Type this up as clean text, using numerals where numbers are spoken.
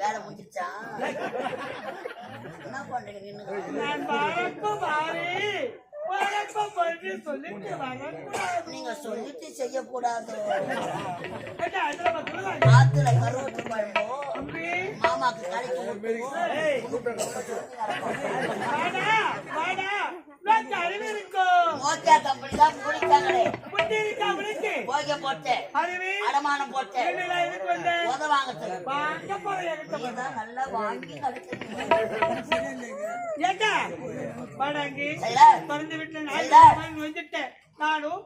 வேலை முடிச்சா என்ன பண்றீங்க? நீங்க சொல்லிட்டு செய்யக்கூடாது. ஆத்துல கருவத்து பழம்போ மாமாக்கு கடைக்கு அப்படிதான் முடிச்சாங்களே. போட்டேன், அடமானம் போட்டேன், உதவாங்க நல்லா வாங்கி பறந்து விட்டு நானும்